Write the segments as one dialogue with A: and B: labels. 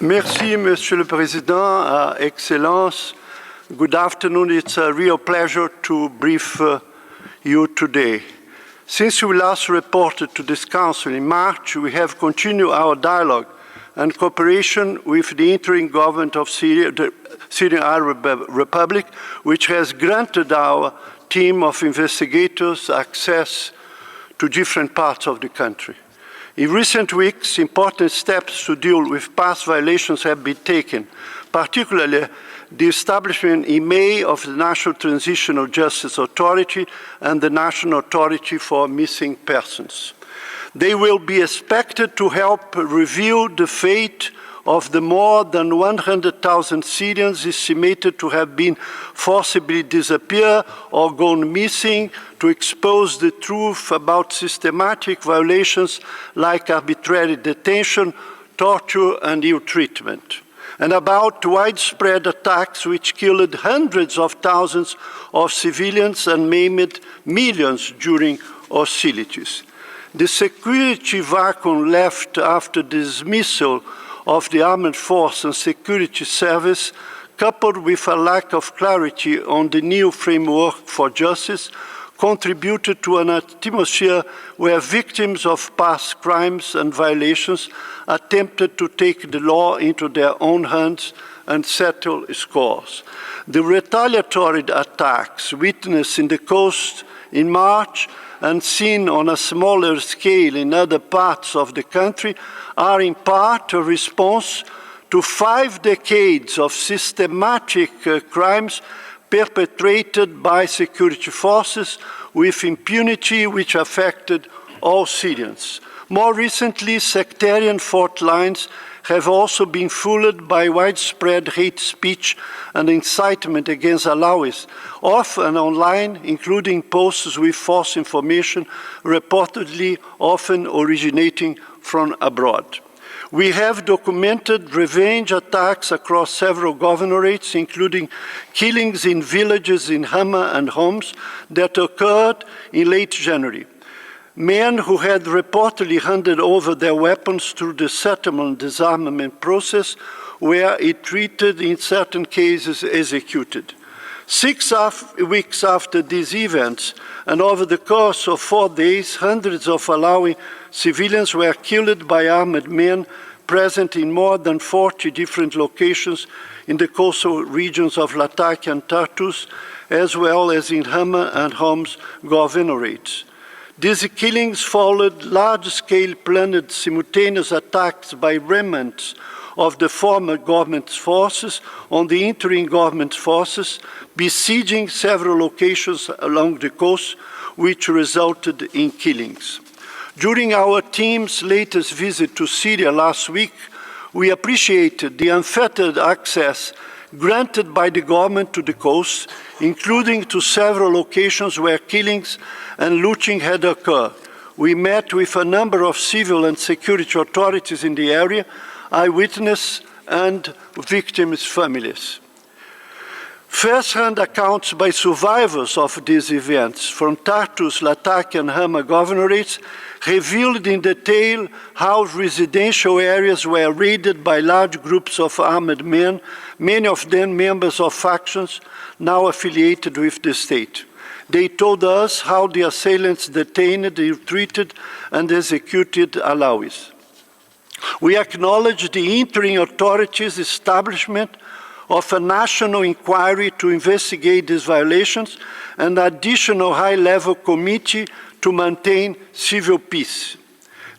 A: Merci, Monsieur le Président, Excellence. Good afternoon. It's a real pleasure to brief you today. Since we last reported to this Council in March, we have continued our dialogue and cooperation with the interim government of Syria, the Syrian Arab Republic, which has granted our team of investigators access to different parts of the country. In recent weeks, important steps to deal with past violations have been taken, particularly the establishment in May of the National Transitional Justice Authority and the National Authority for Missing Persons. They will be expected to help reveal the fate of the more than 100,000 Syrians estimated to have been forcibly disappeared or gone missing, to expose the truth about systematic violations like arbitrary detention, torture, and ill treatment, and about widespread attacks which killed hundreds of thousands of civilians and maimed millions during hostilities. The security vacuum left after the dismissal of the armed force and security service, coupled with a lack of clarity on the new framework for justice, contributed to an atmosphere where victims of past crimes and violations attempted to take the law into their own hands and settle scores. The retaliatory attacks witnessed in the coast in March and seen on a smaller scale in other parts of the country are in part a response to 5 decades of systematic crimes perpetrated by security forces with impunity which affected all Syrians. More recently, sectarian fault lines have also been fueled by widespread hate speech and incitement against Alawis, often online, including posts with false information, reportedly often originating from abroad. We have documented revenge attacks across several governorates, including killings in villages in Hama and Homs that occurred in late January. Men who had reportedly handed over their weapons through the settlement disarmament process were treated, in certain cases, executed. 6 weeks after these events, and over the course of 4 days, hundreds of Alawi civilians were killed by armed men present in more than 40 different locations in the coastal regions of Latakia and Tartus, as well as in Hama and Homs governorates. These killings followed large-scale planned simultaneous attacks by remnants of the former government's forces on the interim government's forces, besieging several locations along the coast, which resulted in killings. During our team's latest visit to Syria last week, we appreciated the unfettered access granted by the government to the coast, including to several locations where killings and looting had occurred. We met with a number of civil and security authorities in the area, eyewitnesses and victims' families. First-hand accounts by survivors of these events from Tartus, Latakia and Hama governorates revealed in detail how residential areas were raided by large groups of armed men, many of them members of factions now affiliated with the state. They told us how the assailants detained, treated and executed Alawis. We acknowledge the interim authorities' establishment of a national inquiry to investigate these violations and an additional high-level committee to maintain civil peace.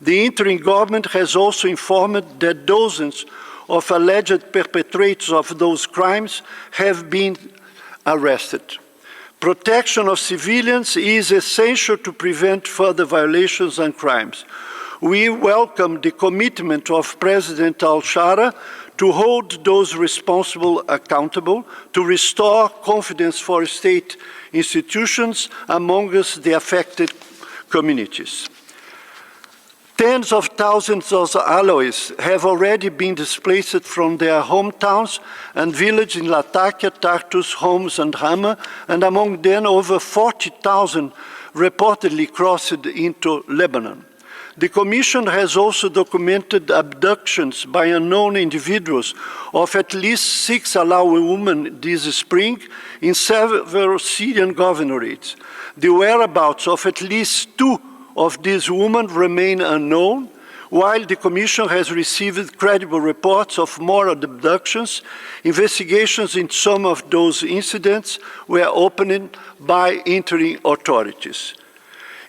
A: The interim government has also informed that dozens of alleged perpetrators of those crimes have been arrested. Protection of civilians is essential to prevent further violations and crimes. We welcome the commitment of President al-Assad to hold those responsible accountable, to restore confidence for state institutions amongst the affected communities. Tens of thousands of Alawis have already been displaced from their hometowns and villages in Latakia, Tartus, Homs, and Hama, and among them over 40,000 reportedly crossed into Lebanon. The Commission has also documented abductions by unknown individuals of at least 6 Alawi women this spring in several Syrian governorates. The whereabouts of at least 2 of these women remain unknown, while the Commission has received credible reports of more abductions. Investigations in some of those incidents were opened by interim authorities.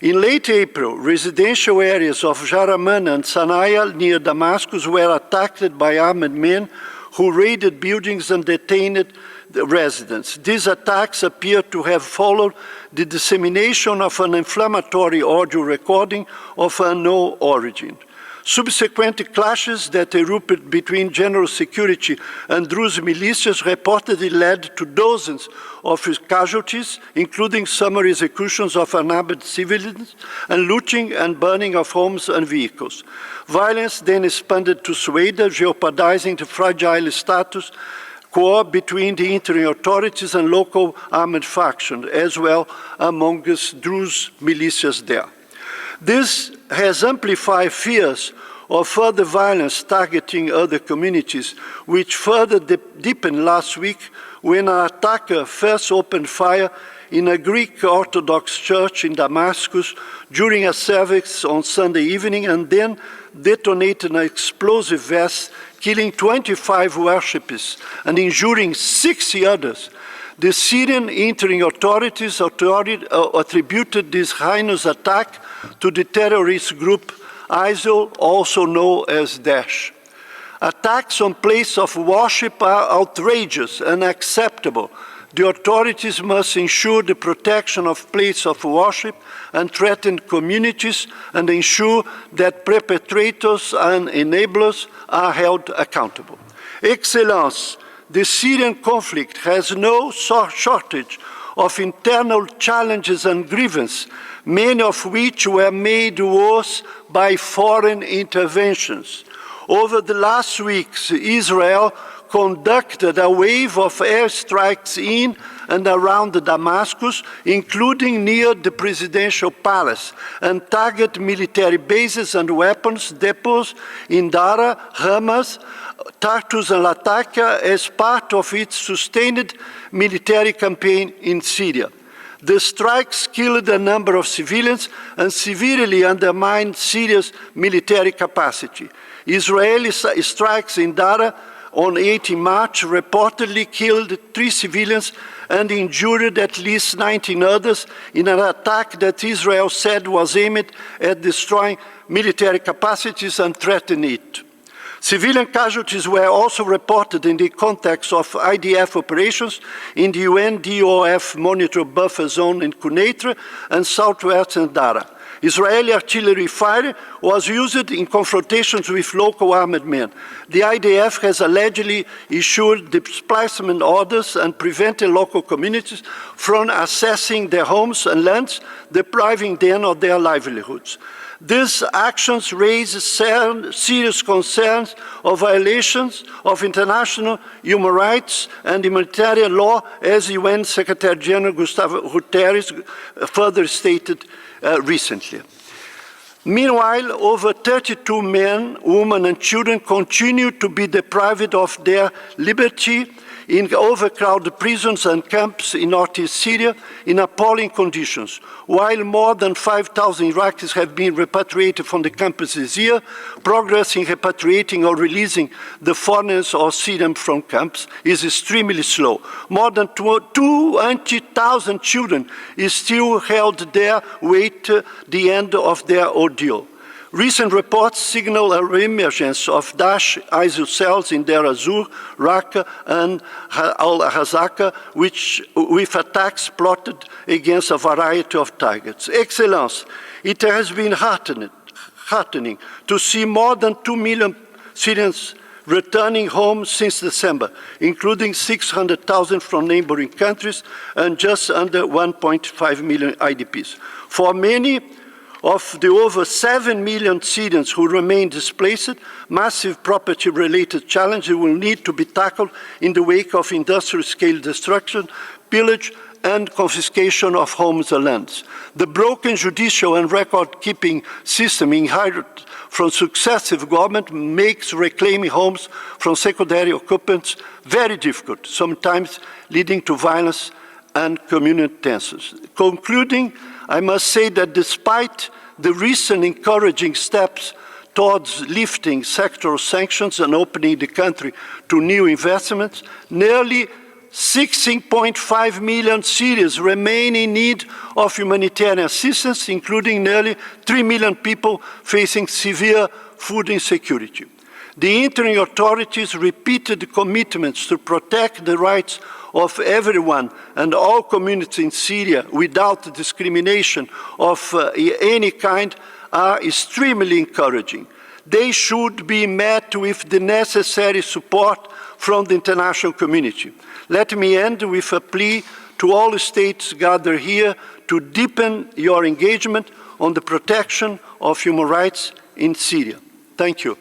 A: In late April, residential areas of Jaraman and Sanaya near Damascus were attacked by armed men who raided buildings and detained the residents. These attacks appear to have followed the dissemination of an inflammatory audio recording of unknown origin. Subsequent clashes that erupted between general security and Druze militias reportedly led to dozens of casualties, including summary executions of unarmed civilians and looting and burning of homes and vehicles. Violence then expanded to Sueda, jeopardizing the fragile status quo between the interim authorities and local armed factions, as well among Druze militias there. This has amplified fears of further violence targeting other communities, which further deepened last week when an attacker first opened fire in a Greek Orthodox church in Damascus during a service on Sunday evening and then detonated an explosive vest, killing 25 worshippers and injuring 60 others. The Syrian interim authorities attributed this heinous attack to the terrorist group ISIL, also known as Daesh. Attacks on places of worship are outrageous and unacceptable. The authorities must ensure the protection of places of worship and threatened communities and ensure that perpetrators and enablers are held accountable. Excellence, the Syrian conflict has no shortage of internal challenges and grievances, many of which were made worse by foreign interventions. Over the last weeks, Israel conducted a wave of airstrikes in and around Damascus, including near the presidential palace, and targeted military bases and weapons depots in Dara, Hamas, Tartus and Latakia as part of its sustained military campaign in Syria. The strikes killed a number of civilians and severely undermined Syria's military capacity. Israeli strikes in Dara on 18 March reportedly killed 3 civilians and injured at least 19 others in an attack that Israel said was aimed at destroying military capacities and threatening it. Civilian casualties were also reported in the context of IDF operations in the UNDOF monitored buffer zone in Quneitra and southwestern Dara. Israeli artillery fire was used in confrontations with local armed men. The IDF has allegedly issued displacement orders and prevented local communities from accessing their homes and lands, depriving them of their livelihoods. These actions raise serious concerns of violations of international human rights and humanitarian law, as UN Secretary General Gustavo Guterres further stated recently. Meanwhile, over 32 men, women and children continue to be deprived of their liberty in overcrowded prisons and camps in northeast Syria in appalling conditions. While more than 5,000 Iraqis have been repatriated from the camps this year, progress in repatriating or releasing the foreigners or Syrians from camps is extremely slow. More than 200,000 children is still held there, wait the end of their ordeal. Recent reports signal a reemergence of Daesh ISIL cells in Deir ez-Zor, Raqqa, and al-Hazaka, with attacks plotted against a variety of targets. Excellence, it has been heartening to see more than 2 million Syrians returning home since December, including 600,000 from neighboring countries and just under 1.5 million IDPs. For many of the over 7 million Syrians who remain displaced, massive property-related challenges will need to be tackled in the wake of industrial-scale destruction, pillage, and confiscation of homes and lands. The broken judicial and record-keeping system inherited from successive governments makes reclaiming homes from secondary occupants very difficult, sometimes leading to violence and community tensions. Concluding, I must say that despite the recent encouraging steps towards lifting sectoral sanctions and opening the country to new investments, nearly 16.5 million Syrians remain in need of humanitarian assistance, including nearly 3 million people facing severe food insecurity. The interim authorities repeated commitments to protect the rights of everyone and all communities in Syria without discrimination of any kind are extremely encouraging. They should be met with the necessary support from the international community. Let me end with a plea to all states gathered here to deepen your engagement on the protection of human rights in Syria. Thank you.